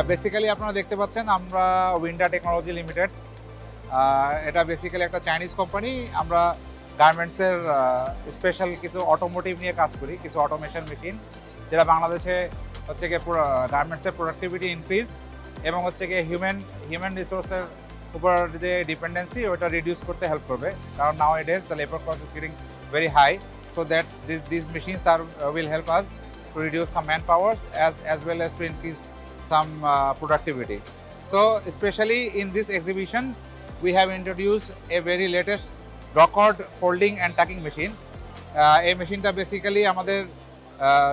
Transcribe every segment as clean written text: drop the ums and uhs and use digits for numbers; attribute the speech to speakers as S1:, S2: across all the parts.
S1: Basically আপনারা দেখতে পাচ্ছেন আমরা উইন্ডা টেকনোলজি লিমিটেড, এটা বেসিক্যালি একটা চাইনিজ কোম্পানি। আমরা গার্মেন্টসের স্পেশাল কিছু অটোমোটিভ নিয়ে কাজ করি, কিছু অটোমেশন মেশিন, যেটা বাংলাদেশে হচ্ছে গিয়ে গার্মেন্টসের প্রোডাক্টিভিটি ইনক্রিজ এবং হচ্ছে গিয়ে হিউম্যান রিসোর্সের উপর যে ডিপেন্ডেন্সি ওটা রিডিউস করতে হেল্প করবে। কারণ now it is the labour cost is getting very high, so that these machines will help us to reduce some manpowers as well as to increase some productivity. So especially in this exhibition we have introduced a very latest Droccord folding and tucking machine. এই মেশিনটা basically আমাদের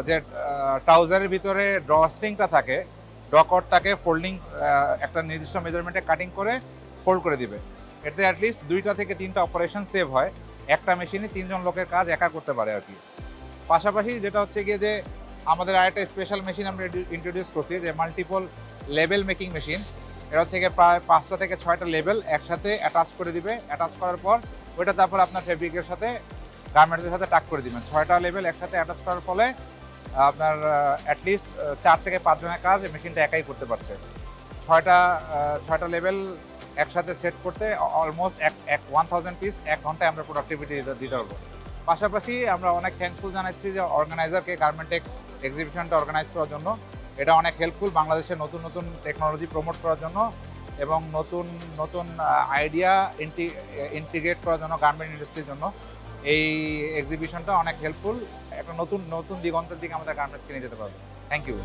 S1: যে ট্রাউজারের ভিতরে ড্রস্ট্রিংটা থাকে, ড্রকর্ডটাকে folding একটা নির্দিষ্ট মেজারমেন্টে cutting করে fold করে দিবে। এতে অ্যাটলিস্ট 2টা থেকে 3টা অপারেশন সেভ হয়। একটা মেশিনে 3জন লোকের কাজ একা করতে পারে আর কি। পাশাপাশি যেটা হচ্ছে গিয়ে যে আমাদের আরেকটা স্পেশাল মেশিন আমরা ইন্ট্রোডিউস করছি, যে মাল্টিপল লেবেল মেকিং মেশিন। এটা হচ্ছে গিয়ে প্রায় 5টা থেকে 6টা লেবেল একসাথে অ্যাটাচ করে দিবে। অ্যাটাচ করার পর ওইটা তারপর আপনার ফেব্রিকের সাথে গার্মেন্টসের সাথে টাক করে দিবেন। 6টা লেবেল একসাথে অ্যাটাচ করার ফলে আপনার অ্যাটলিস্ট 4 থেকে 5 জনের কাজ এই মেশিনটা একাই করতে পারছে। 6টা লেবেল একসাথে সেট করতে অলমোস্ট 1000 পিস 1 ঘন্টায় আমরা প্রোডাক্টিভিটি দিতে পারবো। পাশাপাশি আমরা অনেক থ্যাঙ্কফুল জানাচ্ছি যে অর্গানাইজারকে গার্মেন্টেক এক্সিবিশনটা অর্গানাইজ করার জন্য। এটা অনেক হেল্পফুল বাংলাদেশের নতুন নতুন টেকনোলজি প্রমোট করার জন্য এবং নতুন নতুন আইডিয়া ইন্টিগ্রেট করার জন্য গার্মেন্ট ইন্ডাস্ট্রির জন্য। এই এক্সিবিশনটা অনেক হেল্পফুল, একটা নতুন নতুন দিগন্তের দিকে আমাদের গার্মেন্টসকে নিয়ে যেতে পারবে। Thank you.